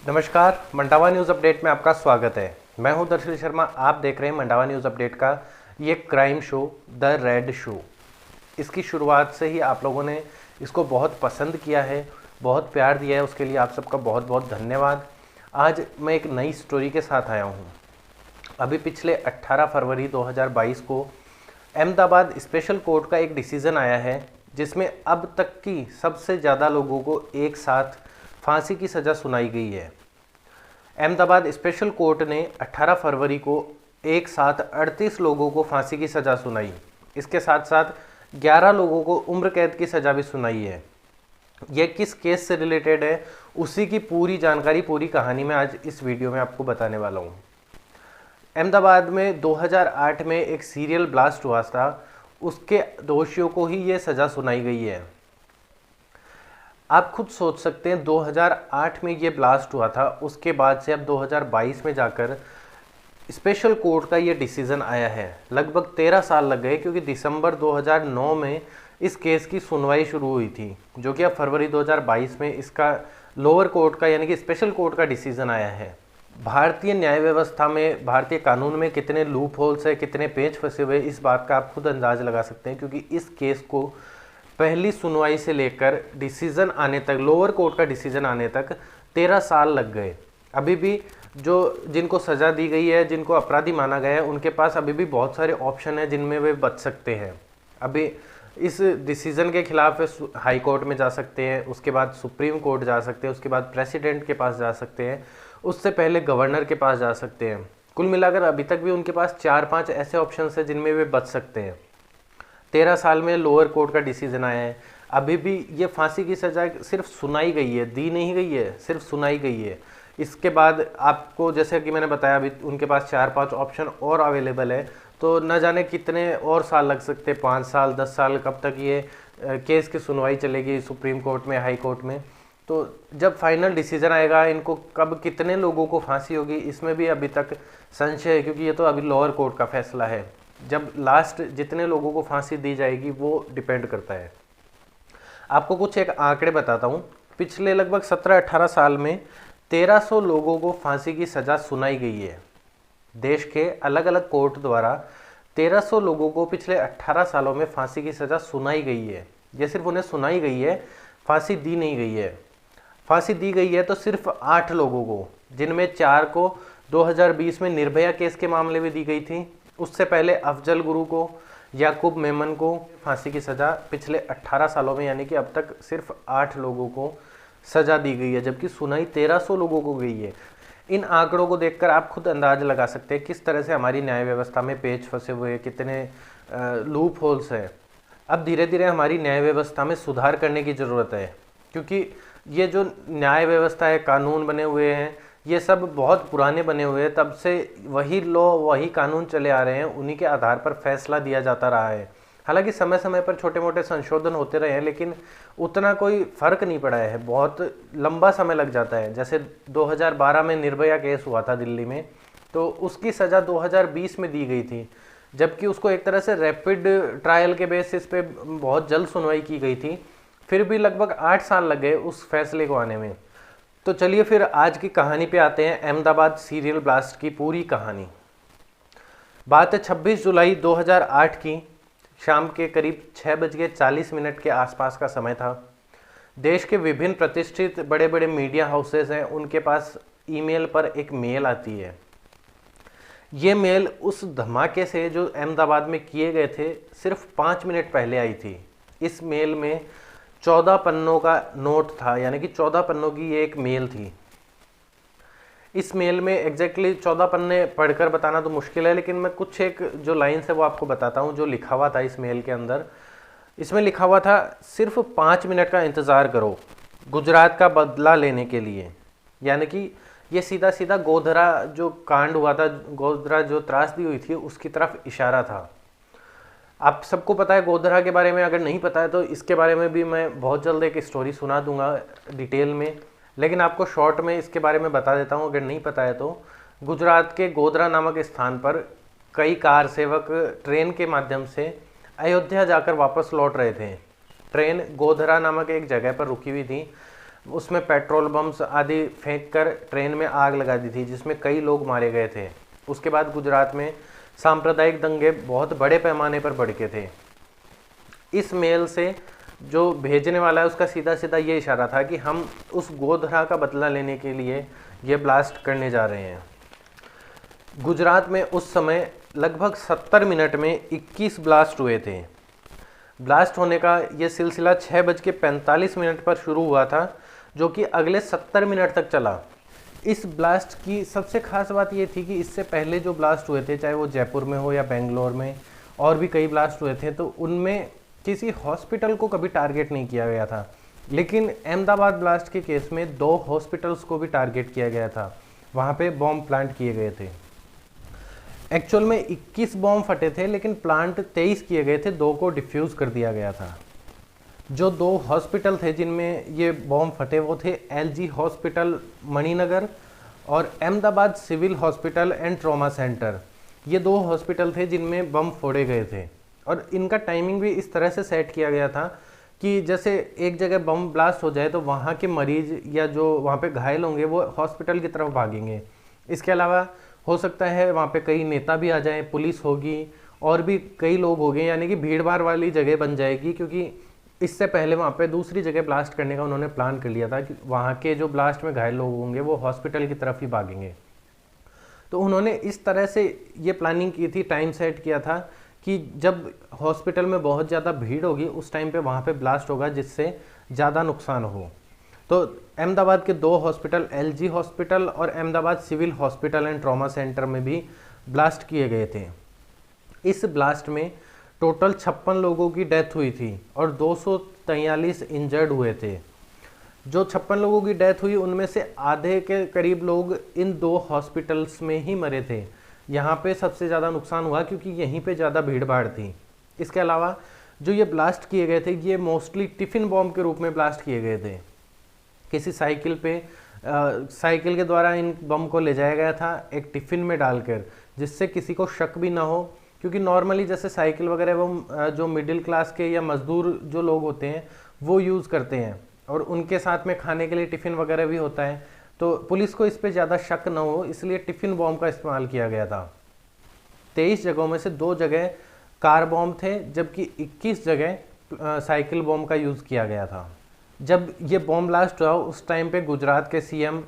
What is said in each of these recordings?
नमस्कार, Mandawa news update में आपका स्वागत है। मैं हूं दर्शल शर्मा। आप देख रहे हैं मंडावा न्यूज़ अपडेट का ये crime show the red show. इसकी शुरुआत से ही आप लोगों ने इसको बहुत पसंद किया है, बहुत प्यार दिया है, उसके लिए आप सबका बहुत बहुत धन्यवाद। आज मैं एक नई स्टोरी के साथ आया हूं। अभी पिछले 18 फरवरी 2022 को अहमदाबाद स्पेशल कोर्ट का एक डिसीज़न आया है जिसमें अब तक की सबसे ज़्यादा लोगों को एक साथ फांसी की सज़ा सुनाई गई है। अहमदाबाद स्पेशल कोर्ट ने 18 फरवरी को एक साथ 38 लोगों को फांसी की सज़ा सुनाई। इसके साथ साथ 11 लोगों को उम्र कैद की सज़ा भी सुनाई है। यह किस केस से रिलेटेड है, उसी की पूरी जानकारी, पूरी कहानी मैं आज इस वीडियो में आपको बताने वाला हूँ। अहमदाबाद में 2008 में एक सीरियल ब्लास्ट हुआ था, उसके दोषियों को ही ये सज़ा सुनाई गई है। आप खुद सोच सकते हैं 2008 में ये ब्लास्ट हुआ था, उसके बाद से अब 2022 में जाकर स्पेशल कोर्ट का ये डिसीज़न आया है। लगभग 13 साल लग गए क्योंकि दिसंबर 2009 में इस केस की सुनवाई शुरू हुई थी, जो कि अब फरवरी 2022 में इसका लोअर कोर्ट का यानी कि स्पेशल कोर्ट का डिसीज़न आया है। भारतीय न्याय व्यवस्था में, भारतीय कानून में कितने लूप होल्स है, कितने पेच फंसे हुए, इस बात का आप खुद अंदाज लगा सकते हैं क्योंकि इस केस को पहली सुनवाई से लेकर डिसीज़न आने तक, लोअर कोर्ट का डिसीज़न आने तक 13 साल लग गए। अभी भी जिनको सज़ा दी गई है, जिनको अपराधी माना गया है, उनके पास अभी भी बहुत सारे ऑप्शन हैं जिनमें वे बच सकते हैं। अभी इस डिसीज़न के खिलाफ हाई कोर्ट में जा सकते हैं, उसके बाद सुप्रीम कोर्ट जा सकते हैं, उसके बाद प्रेसिडेंट के पास जा सकते हैं, उससे पहले गवर्नर के पास जा सकते हैं। कुल मिलाकर अभी तक भी उनके पास 4-5 ऐसे ऑप्शन हैं जिनमें वे बच सकते हैं। 13 साल में लोअर कोर्ट का डिसीजन आया है। अभी भी ये फांसी की सज़ा सिर्फ सुनाई गई है, दी नहीं गई है, सिर्फ सुनाई गई है। इसके बाद आपको, जैसे कि मैंने बताया, अभी उनके पास 4-5 ऑप्शन और अवेलेबल है, तो न जाने कितने और साल लग सकते हैं, 5 साल 10 साल, कब तक ये केस की सुनवाई चलेगी सुप्रीम कोर्ट में, हाई कोर्ट में। तो जब फाइनल डिसीजन आएगा, इनको कब कितने लोगों को फांसी होगी, इसमें भी अभी तक संशय है क्योंकि ये तो अभी लोअर कोर्ट का फैसला है। जब लास्ट जितने लोगों को फांसी दी जाएगी वो डिपेंड करता है। आपको कुछ एक आंकड़े बताता हूँ। पिछले लगभग 17-18 साल में 1300 लोगों को फांसी की सज़ा सुनाई गई है। देश के अलग अलग कोर्ट द्वारा 1300 लोगों को पिछले 18 सालों में फांसी की सज़ा सुनाई गई है। यह सिर्फ उन्हें सुनाई गई है, फांसी दी नहीं गई है। फांसी दी गई है तो सिर्फ 8 लोगों को, जिनमें 4 को 2020 में निर्भया केस के मामले में दी गई थी। उससे पहले अफजल गुरु को, याकूब मेमन को फांसी की सज़ा पिछले 18 सालों में, यानी कि अब तक सिर्फ 8 लोगों को सज़ा दी गई है, जबकि सुनाई 1300 लोगों को गई है। इन आंकड़ों को देखकर आप खुद अंदाज लगा सकते हैं किस तरह से हमारी न्याय व्यवस्था में पेच फंसे हुए, कितने लूप होल्स हैं। अब धीरे धीरे हमारी न्याय व्यवस्था में सुधार करने की ज़रूरत है क्योंकि ये जो न्याय व्यवस्था है, कानून बने हुए हैं, ये सब बहुत पुराने बने हुए हैं। तब से वही लॉ, वही कानून चले आ रहे हैं, उन्हीं के आधार पर फैसला दिया जाता रहा है। हालांकि समय समय पर छोटे मोटे संशोधन होते रहे हैं, लेकिन उतना कोई फ़र्क नहीं पड़ा है, बहुत लंबा समय लग जाता है। जैसे 2012 में निर्भया केस हुआ था दिल्ली में, तो उसकी सज़ा 2020 में दी गई थी, जबकि उसको एक तरह से रैपिड ट्रायल के बेसिस पे बहुत जल्द सुनवाई की गई थी। फिर भी लगभग 8 साल लग गए उस फैसले को आने में। तो चलिए फिर आज की कहानी पे आते हैं, अहमदाबाद सीरियल ब्लास्ट की पूरी कहानी। बात है 26 जुलाई 2008 की। शाम के करीब 6:40 के आसपास का समय था। देश के विभिन्न प्रतिष्ठित बड़े बड़े मीडिया हाउसेस हैं, उनके पास ईमेल पर एक मेल आती है। ये मेल उस धमाके से जो अहमदाबाद में किए गए थे सिर्फ 5 मिनट पहले आई थी। इस मेल में 14 पन्नों का नोट था, यानी कि 14 पन्नों की ये एक मेल थी। इस मेल में एग्जैक्टली 14 पन्ने पढ़कर बताना तो मुश्किल है, लेकिन मैं कुछ एक जो लाइन्स है वो आपको बताता हूँ जो लिखा हुआ था इस मेल के अंदर। इसमें लिखा हुआ था, सिर्फ 5 मिनट का इंतज़ार करो गुजरात का बदला लेने के लिए। यानी कि ये सीधा सीधा गोधरा जो कांड हुआ था, गोधरा जो त्रासदी हुई थी, उसकी तरफ इशारा था। आप सबको पता है गोधरा के बारे में, अगर नहीं पता है तो इसके बारे में भी मैं बहुत जल्द एक स्टोरी सुना दूंगा डिटेल में, लेकिन आपको शॉर्ट में इसके बारे में बता देता हूं अगर नहीं पता है तो। गुजरात के गोधरा नामक स्थान पर कई कार सेवक ट्रेन के माध्यम से अयोध्या जाकर वापस लौट रहे थे। ट्रेन गोधरा नामक एक जगह पर रुकी हुई थी। उसमें पेट्रोल बम्स आदि फेंक कर ट्रेन में आग लगा दी थी, जिसमें कई लोग मारे गए थे। उसके बाद गुजरात में सांप्रदायिक दंगे बहुत बड़े पैमाने पर भड़के थे। इस मेल से जो भेजने वाला है उसका सीधा सीधा ये इशारा था कि हम उस गोधरा का बदला लेने के लिए ये ब्लास्ट करने जा रहे हैं। गुजरात में उस समय लगभग 70 मिनट में 21 ब्लास्ट हुए थे। ब्लास्ट होने का ये सिलसिला 6:45 पर शुरू हुआ था, जो कि अगले 70 मिनट तक चला। इस ब्लास्ट की सबसे खास बात ये थी कि इससे पहले जो ब्लास्ट हुए थे, चाहे वो जयपुर में हो या बेंगलोर में, और भी कई ब्लास्ट हुए थे, तो उनमें किसी हॉस्पिटल को कभी टारगेट नहीं किया गया था। लेकिन अहमदाबाद ब्लास्ट के केस में 2 हॉस्पिटल्स को भी टारगेट किया गया था, वहाँ पे बॉम्ब प्लांट किए गए थे। एक्चुअल में 21 बॉम्ब फटे थे, लेकिन प्लांट 23 किए गए थे, 2 को डिफ्यूज़ कर दिया गया था। जो 2 हॉस्पिटल थे जिनमें ये बॉम्ब फटे वो थे LG हॉस्पिटल मणिनगर और Ahmedabad civil hospital and trauma centre. ये 2 हॉस्पिटल थे जिनमें बम फोड़े गए थे, और इनका टाइमिंग भी इस तरह से सेट किया गया था कि जैसे एक जगह बम ब्लास्ट हो जाए तो वहाँ के मरीज या जो वहाँ पे घायल होंगे वो हॉस्पिटल की तरफ भागेंगे। इसके अलावा हो सकता है वहाँ पे कई नेता भी आ जाएं, पुलिस होगी और भी कई लोग होंगे, यानी कि भीड़ भाड़ वाली जगह बन जाएगी, क्योंकि इससे पहले वहाँ पे दूसरी जगह ब्लास्ट करने का उन्होंने प्लान कर लिया था कि वहाँ के जो ब्लास्ट में घायल लोग होंगे वो हॉस्पिटल की तरफ ही भागेंगे। तो उन्होंने इस तरह से ये प्लानिंग की थी, टाइम सेट किया था कि जब हॉस्पिटल में बहुत ज़्यादा भीड़ होगी उस टाइम पे वहाँ पे ब्लास्ट होगा, जिससे ज़्यादा नुकसान हो। तो अहमदाबाद के 2 हॉस्पिटल, LG हॉस्पिटल और Ahmedabad civil hospital and trauma centre में भी ब्लास्ट किए गए थे। इस ब्लास्ट में टोटल 56 लोगों की डेथ हुई थी और 243 इंजर्ड हुए थे। जो 56 लोगों की डेथ हुई उनमें से आधे के करीब लोग इन 2 हॉस्पिटल्स में ही मरे थे। यहाँ पे सबसे ज़्यादा नुकसान हुआ क्योंकि यहीं पे ज़्यादा भीड़ भाड़ थी। इसके अलावा जो ये ब्लास्ट किए गए थे ये मोस्टली टिफ़िन बॉम्ब के रूप में ब्लास्ट किए गए थे। किसी साइकिल पे साइकिल के द्वारा इन बम को ले जाया गया था एक टिफ़िन में डालकर, जिससे किसी को शक भी ना हो, क्योंकि नॉर्मली जैसे साइकिल वगैरह वो जो मिडिल क्लास के या मज़दूर जो लोग होते हैं वो यूज़ करते हैं, और उनके साथ में खाने के लिए टिफ़िन वगैरह भी होता है, तो पुलिस को इस पे ज़्यादा शक न हो, इसलिए टिफ़िन बॉम्ब का इस्तेमाल किया गया था। 23 जगहों में से 2 जगह कार बॉम्ब थे, जबकि 21 जगह साइकिल बॉम्ब का यूज़ किया गया था। जब ये बॉम्ब ब्लास्ट हुआ उस टाइम पे गुजरात के CM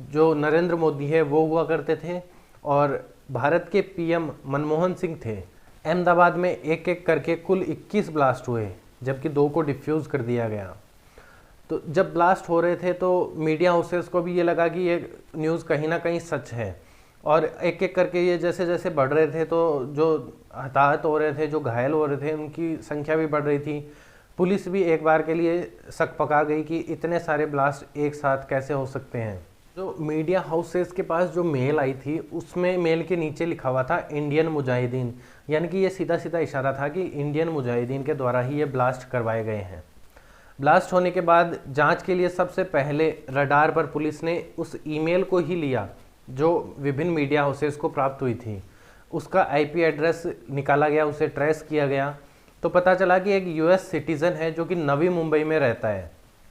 जो नरेंद्र मोदी है वो हुआ करते थे, और भारत के PM मनमोहन सिंह थे। अहमदाबाद में एक एक करके कुल 21 ब्लास्ट हुए, जबकि 2 को डिफ्यूज़ कर दिया गया। तो जब ब्लास्ट हो रहे थे तो मीडिया हाउसेस को भी ये लगा कि ये न्यूज़ कहीं ना कहीं सच है, और एक एक करके ये जैसे जैसे बढ़ रहे थे तो जो हताहत हो रहे थे, जो घायल हो रहे थे, उनकी संख्या भी बढ़ रही थी। पुलिस भी एक बार के लिए शक पका गई कि इतने सारे ब्लास्ट एक साथ कैसे हो सकते हैं। जो मीडिया हाउसेस के पास जो मेल आई थी उसमें मेल के नीचे लिखा हुआ था इंडियन मुजाहिदीन, यानी कि ये सीधा सीधा इशारा था कि इंडियन मुजाहिदीन के द्वारा ही ये ब्लास्ट करवाए गए हैं। ब्लास्ट होने के बाद जांच के लिए सबसे पहले रडार पर पुलिस ने उस ईमेल को ही लिया जो विभिन्न मीडिया हाउसेस को प्राप्त हुई थी। उसका IP एड्रेस निकाला गया, उसे ट्रेस किया गया, तो पता चला कि एक US सिटीज़न है जो कि नवी मुंबई में रहता है,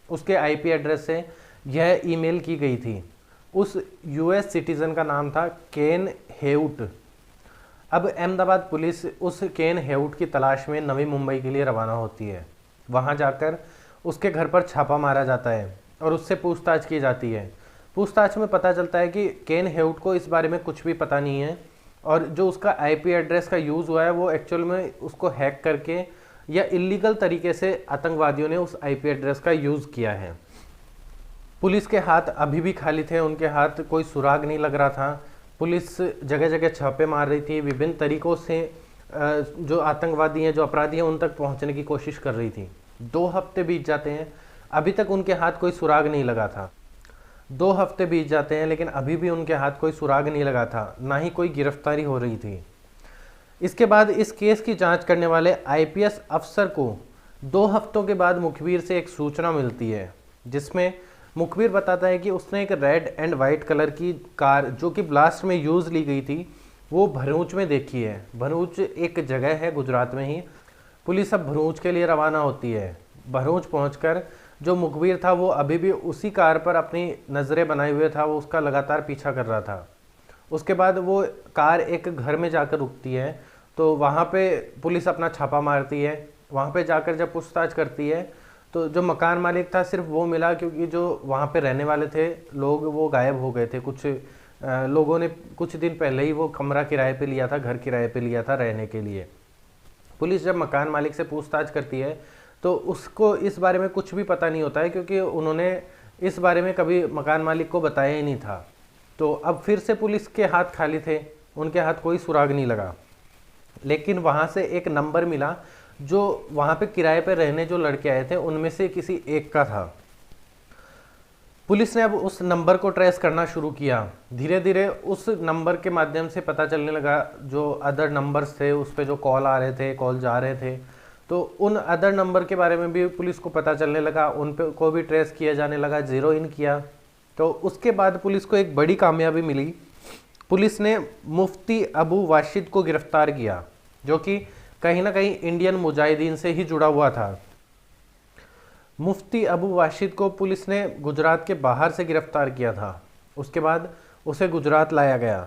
उसके IP एड्रेस से यह ईमेल की गई थी। उस US सिटीज़न का नाम था केन हेउट। अब अहमदाबाद पुलिस उस केन हेउट की तलाश में नवी मुंबई के लिए रवाना होती है। वहाँ जाकर उसके घर पर छापा मारा जाता है और उससे पूछताछ की जाती है। पूछताछ में पता चलता है कि केन हेउट को इस बारे में कुछ भी पता नहीं है, और जो उसका IP एड्रेस का यूज़ हुआ है वो एक्चुअल में उसको हैक करके या इलीगल तरीके से आतंकवादियों ने उस IP एड्रेस का यूज़ किया है। पुलिस के हाथ अभी भी खाली थे, उनके हाथ कोई सुराग नहीं लग रहा था। पुलिस जगह जगह छापे मार रही थी, विभिन्न तरीक़ों से जो आतंकवादी हैं, जो अपराधी हैं, उन तक पहुंचने की कोशिश कर रही थी। 2 हफ्ते बीत जाते हैं, अभी तक उनके हाथ कोई सुराग नहीं लगा था। 2 हफ्ते बीत जाते हैं लेकिन अभी भी उनके हाथ कोई सुराग नहीं लगा था, ना ही कोई गिरफ्तारी हो रही थी। इसके बाद इस केस की जांच करने वाले IPS अफसर को 2 हफ्तों के बाद मुखबिर से एक सूचना मिलती है, जिसमें मुखबिर बताता है कि उसने एक रेड एंड वाइट कलर की कार जो कि ब्लास्ट में यूज़ ली गई थी वो भरूच में देखी है। भरूच एक जगह है गुजरात में ही। पुलिस अब भरूच के लिए रवाना होती है। भरूच पहुंचकर जो मुखबिर था वो अभी भी उसी कार पर अपनी नज़रें बनाए हुए था, वो उसका लगातार पीछा कर रहा था। उसके बाद वो कार एक घर में जाकर रुकती है, तो वहाँ पे पुलिस अपना छापा मारती है। वहाँ पे जाकर जब पूछताछ करती है तो जो मकान मालिक था सिर्फ वो मिला, क्योंकि जो वहाँ पे रहने वाले थे लोग वो गायब हो गए थे। कुछ लोगों ने कुछ दिन पहले ही वो कमरा किराए पे लिया था, घर किराए पे लिया था रहने के लिए। पुलिस जब मकान मालिक से पूछताछ करती है तो उसको इस बारे में कुछ भी पता नहीं होता है, क्योंकि उन्होंने इस बारे में कभी मकान मालिक को बताया ही नहीं था। तो अब फिर से पुलिस के हाथ खाली थे, उनके हाथ कोई सुराग नहीं लगा। लेकिन वहाँ से एक नंबर मिला जो वहाँ पे किराए पे रहने जो लड़के आए थे उनमें से किसी एक का था। पुलिस ने अब उस नंबर को ट्रेस करना शुरू किया। धीरे धीरे उस नंबर के माध्यम से पता चलने लगा, जो अदर नंबर्स थे उस पर जो कॉल आ रहे थे, कॉल जा रहे थे, तो उन अदर नंबर के बारे में भी पुलिस को पता चलने लगा, उन पे को भी ट्रेस किया जाने लगा, जीरो इन किया। तो उसके बाद पुलिस को एक बड़ी कामयाबी मिली। पुलिस ने मुफ्ती अबू वाशिद को गिरफ्तार किया, जो कि कहीं ना कहीं इंडियन मुजाहिदीन से ही जुड़ा हुआ था। मुफ्ती अबू वाशिद को पुलिस ने गुजरात के बाहर से गिरफ्तार किया था। उसके बाद उसे गुजरात लाया गया,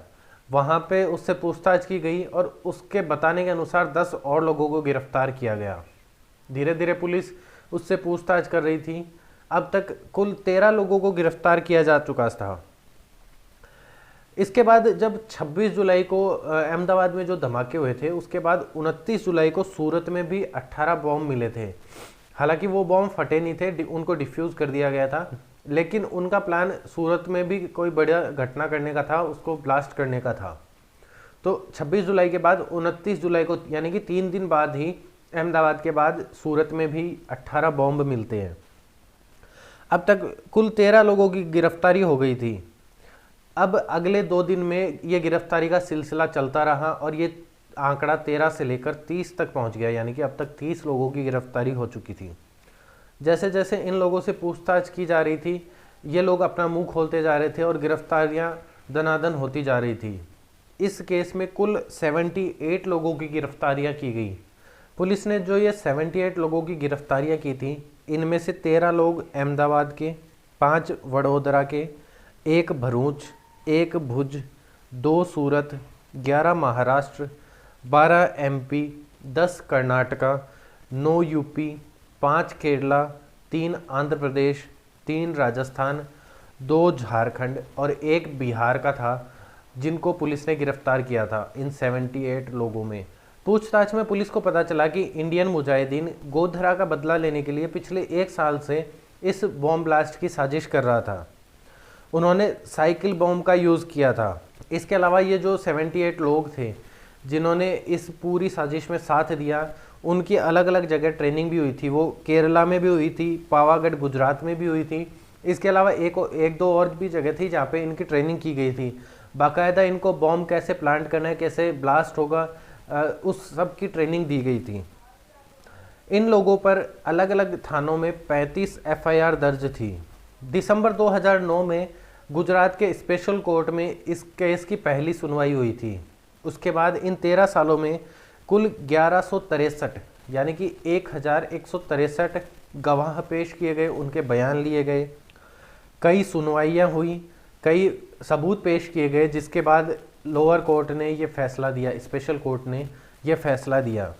वहाँ पे उससे पूछताछ की गई और उसके बताने के अनुसार 10 और लोगों को गिरफ्तार किया गया। धीरे धीरे पुलिस उससे पूछताछ कर रही थी। अब तक कुल 13 लोगों को गिरफ्तार किया जा चुका था। इसके बाद जब 26 जुलाई को अहमदाबाद में जो धमाके हुए थे, उसके बाद 29 जुलाई को सूरत में भी 18 बॉम्ब मिले थे। हालांकि वो बॉम्ब फटे नहीं थे, उनको डिफ्यूज़ कर दिया गया था, लेकिन उनका प्लान सूरत में भी कोई बड़ा घटना करने का था, उसको ब्लास्ट करने का था। तो 26 जुलाई के बाद 29 जुलाई को, यानी कि 3 दिन बाद ही अहमदाबाद के बाद सूरत में भी 18 बॉम्ब मिलते हैं। अब तक कुल 13 लोगों की गिरफ्तारी हो गई थी। अब अगले 2 दिन में ये गिरफ्तारी का सिलसिला चलता रहा और ये आंकड़ा 13 से लेकर 30 तक पहुंच गया, यानी कि अब तक 30 लोगों की गिरफ्तारी हो चुकी थी। जैसे जैसे इन लोगों से पूछताछ की जा रही थी, ये लोग अपना मुंह खोलते जा रहे थे और गिरफ्तारियां दनादन होती जा रही थी। इस केस में कुल 78 लोगों की गिरफ्तारियां की गई। पुलिस ने जो ये 78 लोगों की गिरफ्तारियां की थी, इनमें से 13 लोग अहमदाबाद के, 5 वडोदरा के, 1 भरूच, 1 भुज, 2 सूरत, 11 महाराष्ट्र, 12 MP, 10 कर्नाटका, 9 यूपी, 5 केरला, 3 आंध्र प्रदेश, 3 राजस्थान, 2 झारखंड और 1 बिहार का था, जिनको पुलिस ने गिरफ्तार किया था। इन 78 लोगों में पूछताछ में पुलिस को पता चला कि इंडियन मुजाहिदीन गोधरा का बदला लेने के लिए पिछले 1 साल से इस बॉम्ब ब्लास्ट की साजिश कर रहा था। उन्होंने साइकिल बॉम्ब का यूज़ किया था। इसके अलावा ये जो 78 लोग थे जिन्होंने इस पूरी साजिश में साथ दिया, उनकी अलग अलग जगह ट्रेनिंग भी हुई थी। वो केरला में भी हुई थी, पावागढ़ गुजरात में भी हुई थी। इसके अलावा एक दो और भी जगह थी जहाँ पे इनकी ट्रेनिंग की गई थी। बाकायदा इनको बॉम्ब कैसे प्लांट करना है, कैसे ब्लास्ट होगा, उस सब की ट्रेनिंग दी गई थी। इन लोगों पर अलग अलग थानों में 35 FIR दर्ज थी। दिसंबर 2009 में गुजरात के स्पेशल कोर्ट में इस केस की पहली सुनवाई हुई थी। उसके बाद इन 13 सालों में कुल 1163 यानी कि 1163 गवाह पेश किए गए, उनके बयान लिए गए, कई सुनवाइयाँ हुई, कई सबूत पेश किए गए, जिसके बाद लोअर कोर्ट ने ये फैसला दिया, स्पेशल कोर्ट ने ये फैसला दिया।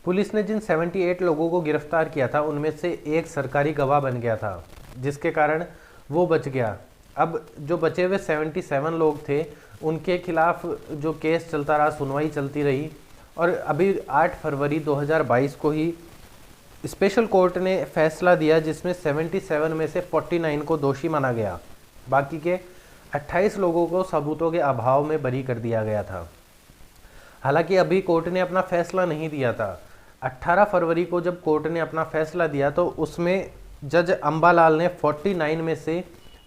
पुलिस ने जिन 78 लोगों को गिरफ्तार किया था, उनमें से एक सरकारी गवाह बन गया था, जिसके कारण वो बच गया। अब जो बचे हुए 77 लोग थे, उनके खिलाफ जो केस चलता रहा, सुनवाई चलती रही, और अभी 8 फरवरी 2022 को ही स्पेशल कोर्ट ने फैसला दिया, जिसमें 77 में से 49 को दोषी माना गया। बाकी के 28 लोगों को सबूतों के अभाव में बरी कर दिया गया था। हालांकि अभी कोर्ट ने अपना फैसला नहीं दिया था। 18 फरवरी को जब कोर्ट ने अपना फैसला दिया तो उसमें जज अंबालाल ने 49 में से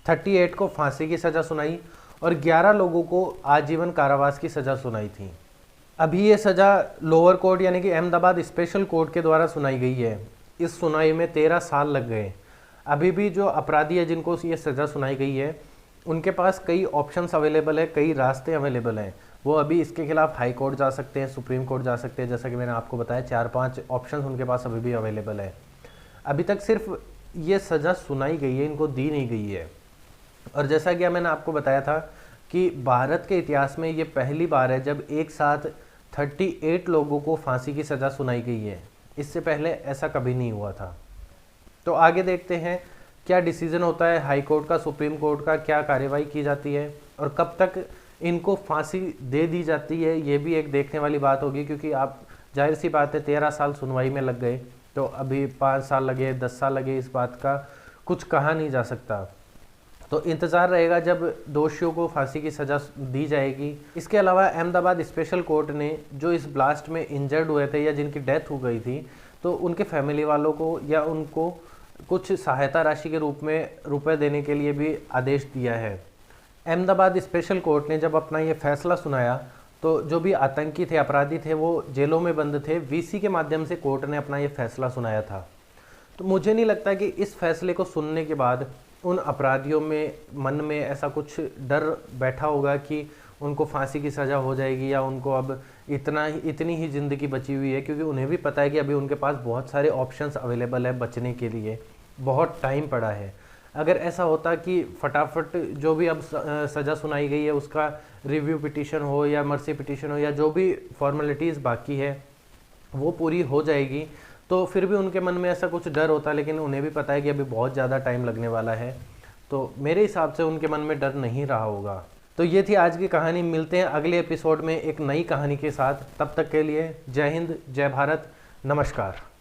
38 को फांसी की सज़ा सुनाई और 11 लोगों को आजीवन कारावास की सज़ा सुनाई थी। अभी ये सज़ा लोअर कोर्ट यानी कि अहमदाबाद स्पेशल कोर्ट के द्वारा सुनाई गई है। इस सुनाई में 13 साल लग गए। अभी भी जो अपराधी है जिनको ये सज़ा सुनाई गई है, उनके पास कई ऑप्शंस अवेलेबल है, कई रास्ते अवेलेबल हैं। वो अभी इसके खिलाफ हाई कोर्ट जा सकते हैं, सुप्रीम कोर्ट जा सकते हैं। जैसा कि मैंने आपको बताया, 4-5 ऑप्शंस उनके पास अभी भी अवेलेबल है। अभी तक सिर्फ ये सज़ा सुनाई गई है, इनको दी नहीं गई है। और जैसा कि मैंने आपको बताया था कि भारत के इतिहास में ये पहली बार है जब एक साथ 38 लोगों को फांसी की सज़ा सुनाई गई है। इससे पहले ऐसा कभी नहीं हुआ था। तो आगे देखते हैं क्या डिसीजन होता है हाई कोर्ट का, सुप्रीम कोर्ट का, क्या कार्रवाई की जाती है और कब तक इनको फांसी दे दी जाती है। ये भी एक देखने वाली बात होगी, क्योंकि आप जाहिर सी बात है 13 साल सुनवाई में लग गए, तो अभी 5 साल लगे, 10 साल लगे, इस बात का कुछ कहा नहीं जा सकता। तो इंतज़ार रहेगा जब दोषियों को फांसी की सज़ा दी जाएगी। इसके अलावा अहमदाबाद स्पेशल कोर्ट ने जो इस ब्लास्ट में इंजर्ड हुए थे या जिनकी डेथ हो गई थी, तो उनके फैमिली वालों को या उनको कुछ सहायता राशि के रूप में रुपए देने के लिए भी आदेश दिया है। अहमदाबाद स्पेशल कोर्ट ने जब अपना ये फैसला सुनाया तो जो भी आतंकी थे, अपराधी थे, वो जेलों में बंद थे, वीसी के माध्यम से कोर्ट ने अपना ये फैसला सुनाया था। तो मुझे नहीं लगता कि इस फैसले को सुनने के बाद उन अपराधियों में मन में ऐसा कुछ डर बैठा होगा कि उनको फांसी की सज़ा हो जाएगी या उनको अब इतनी ही ज़िंदगी बची हुई है, क्योंकि उन्हें भी पता है कि अभी उनके पास बहुत सारे ऑप्शंस अवेलेबल है बचने के लिए, बहुत टाइम पड़ा है। अगर ऐसा होता कि फटाफट जो भी अब सज़ा सुनाई गई है उसका रिव्यू पिटीशन हो या मर्सी पिटीशन हो या जो भी फॉर्मेलिटीज़ बाकी है वो पूरी हो जाएगी, तो फिर भी उनके मन में ऐसा कुछ डर होता, लेकिन उन्हें भी पता है कि अभी बहुत ज़्यादा टाइम लगने वाला है, तो मेरे हिसाब से उनके मन में डर नहीं रहा होगा। तो ये थी आज की कहानी। मिलते हैं अगले एपिसोड में एक नई कहानी के साथ। तब तक के लिए जय हिंद, जय भारत, नमस्कार।